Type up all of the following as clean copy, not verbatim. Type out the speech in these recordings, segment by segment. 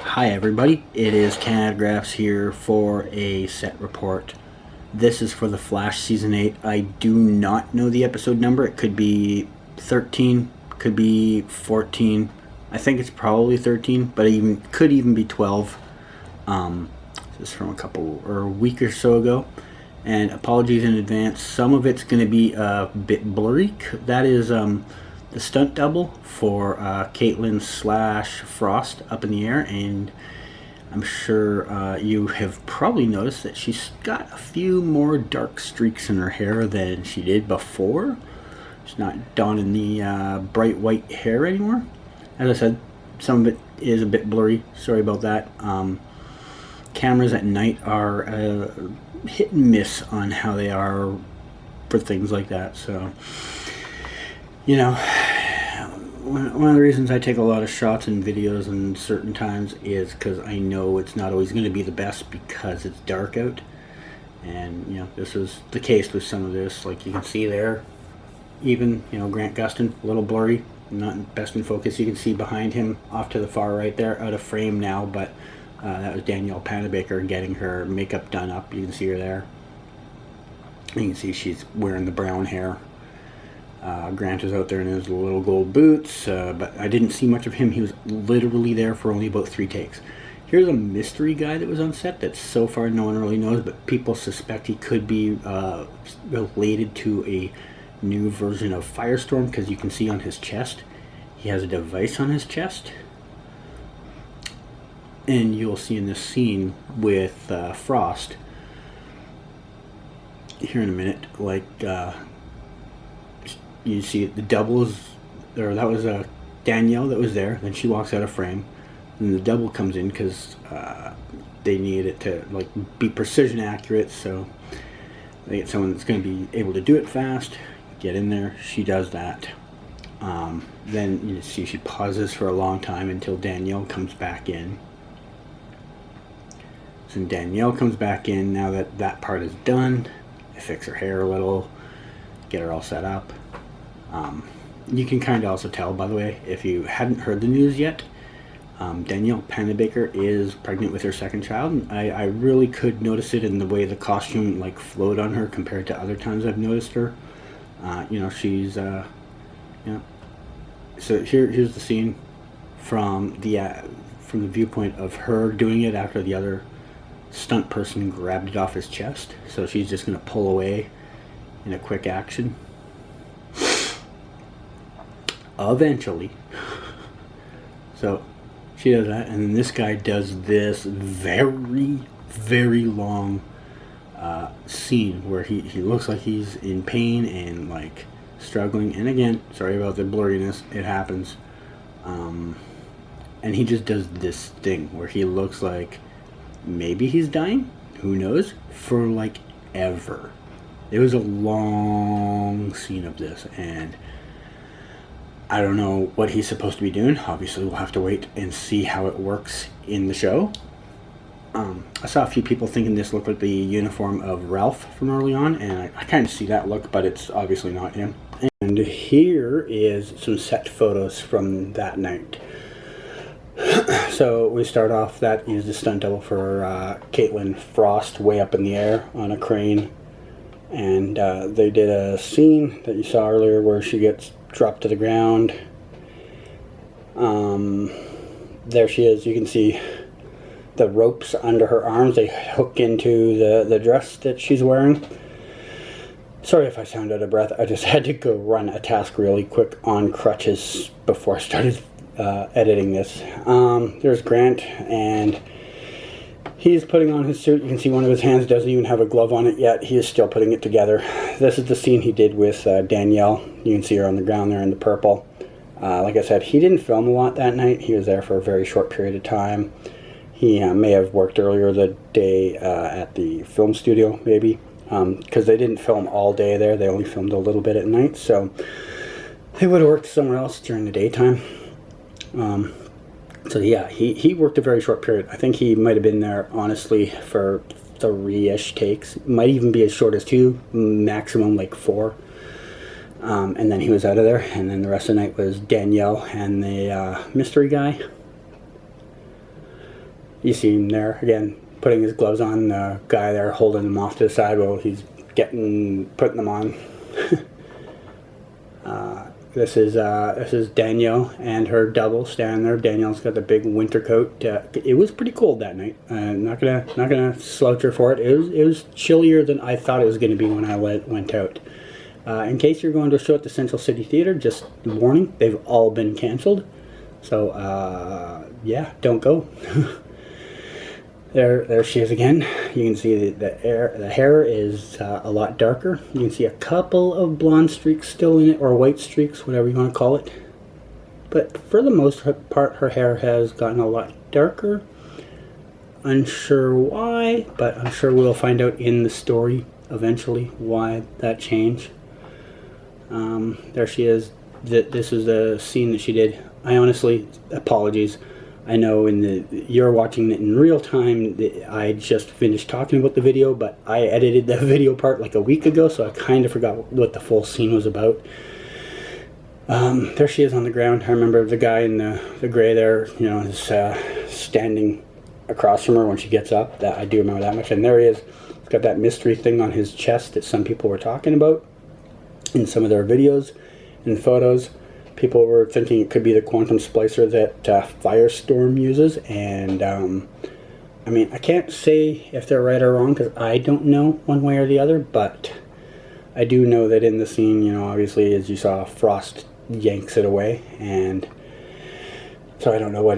Hi everybody, it is Canagraphs here for a set report. This is for The Flash Season 8. I do not know the episode number. It could be 13, could be 14. I think it's probably 13, but it could even be 12. This is from a week or so ago. And apologies in advance. Some of it's going to be a bit blurry. That is the stunt double for Caitlin / Frost up in the air, and I'm sure you have probably noticed that she's got a few more dark streaks in her hair than she did before. She's not donning the bright white hair anymore. As I said, some of it is a bit blurry. Sorry about that. Cameras at night are hit and miss on how they are for things like that. So, you know, one of the reasons I take a lot of shots and videos in certain times is because I know it's not always going to be the best because it's dark out. And, you know, this is the case with some of this. Like you can see there, even, you know, Grant Gustin, a little blurry, not best in focus. You can see behind him off to the far right there, out of frame now, but that was Danielle Panabaker getting her makeup done up. You can see her there. You can see she's wearing the brown hair. Grant is out there in his little gold boots, but I didn't see much of him. He was literally there for only about 3 takes. Here's a mystery guy that was on set that so far no one really knows, but people suspect he could be related to a new version of Firestorm, because you can see on his chest, he has a device on his chest. And you'll see in this scene with Frost here in a minute, like you see the double is, or that was Danielle that was there. Then she walks out of frame, and the double comes in because they need it to like be precision accurate. So they get someone that's going to be able to do it fast. Get in there. She does that. Then you see she pauses for a long time until Danielle comes back in. So Danielle comes back in. Now that that part is done, they fix her hair a little, get her all set up. You can kind of also tell, by the way, if you hadn't heard the news yet, Danielle Panabaker is pregnant with her second child. And I really could notice it in the way the costume like flowed on her compared to other times I've noticed her. You know, she's you know. So here's the scene from the viewpoint of her doing it after the other stunt person grabbed it off his chest. So she's just going to pull away in a quick action. Eventually. So she does that, and then this guy does this very, very long scene where he looks like he's in pain and like struggling. And again, sorry about the blurriness, it happens. And he just does this thing where he looks like maybe he's dying, who knows, for like ever. It was a long scene of this, and I don't know what he's supposed to be doing. Obviously, we'll have to wait and see how it works in the show. I saw a few people thinking this looked like the uniform of Ralph from early on, and I kind of see that look, but it's obviously not him. And here is some set photos from that night. So we start off, that is the stunt double for Caitlin Frost way up in the air on a crane. And they did a scene that you saw earlier where she gets dropped to the ground. There she is. You can see the ropes under her arms. They hook into the dress that she's wearing. Sorry if I sound out of breath. I just had to go run a task really quick on crutches before I started editing this. There's Grant, and he's putting on his suit. You can see one of his hands doesn't even have a glove on it yet. He is still putting it together. This is the scene he did with Danielle. You can see her on the ground there in the purple. Like I said, he didn't film a lot that night. He was there for a very short period of time. He may have worked earlier the day at the film studio, maybe, because they didn't film all day there. They only filmed a little bit at night, so they would have worked somewhere else during the daytime. So yeah, he worked a very short period. I think he might have been there, honestly, for 3-ish takes. Might even be as short as 2, maximum like 4. And then he was out of there, and then the rest of the night was Danielle and the mystery guy. You see him there again, putting his gloves on. The guy there holding them off to the side while he's putting them on. This is Danielle and her double standing there. Danielle's got the big winter coat. It was pretty cold that night. Not gonna slouch her for it. It was chillier than I thought it was going to be when I went out. In case you're going to a show at the Central City Theater, just warning, they've all been canceled. So yeah, don't go. There she is again. You can see the hair is a lot darker. You can see a couple of blonde streaks still in it, or white streaks, whatever you want to call it. But for the most part, her hair has gotten a lot darker. Unsure why, but I'm sure we'll find out in the story eventually why that change. There she is. This is the scene that she did. I honestly, apologies. I know you're watching it in real time. I just finished talking about the video, but I edited the video part like a week ago, so I kind of forgot what the full scene was about. There she is on the ground. I remember the guy in the gray there, you know, is standing across from her when she gets up. That I do remember that much. And there he is. He's got that mystery thing on his chest that some people were talking about in some of their videos and photos. People were thinking it could be the quantum splicer that Firestorm uses, and I mean, I can't say if they're right or wrong because I don't know one way or the other, but I do know that in the scene, you know, obviously, as you saw, Frost yanks it away, and so I don't know what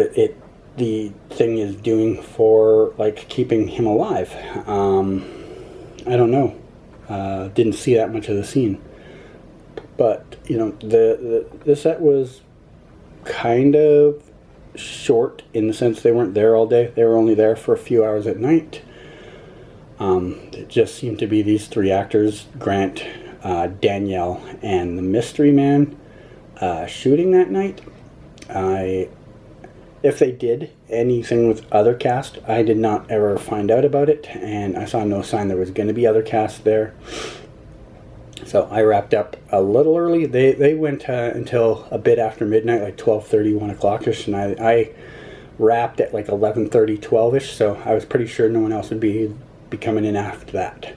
the thing is doing for, like, keeping him alive. I don't know. Didn't see that much of the scene. But, you know, the set was kind of short in the sense they weren't there all day. They were only there for a few hours at night. It just seemed to be these three actors, Grant, Danielle, and the mystery man, shooting that night. If they did anything with other cast, I did not ever find out about it, and I saw no sign there was going to be other cast there. So I wrapped up a little early. They went until a bit after midnight, like 12:30, 1 o'clock-ish, and I wrapped at like 11:30, 12-ish, so I was pretty sure no one else would be coming in after that.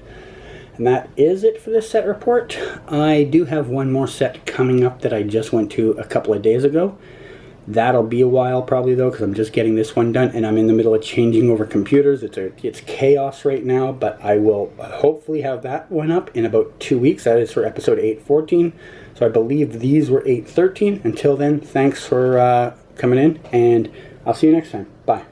And that is it for this set report. I do have one more set coming up that I just went to a couple of days ago. That'll be a while probably though, because I'm just getting this one done and I'm in the middle of changing over computers. It's chaos right now, but I will hopefully have that one up in about 2 weeks. That is for episode 814. So I believe these were 813. Until then, thanks for coming in, and I'll see you next time. Bye.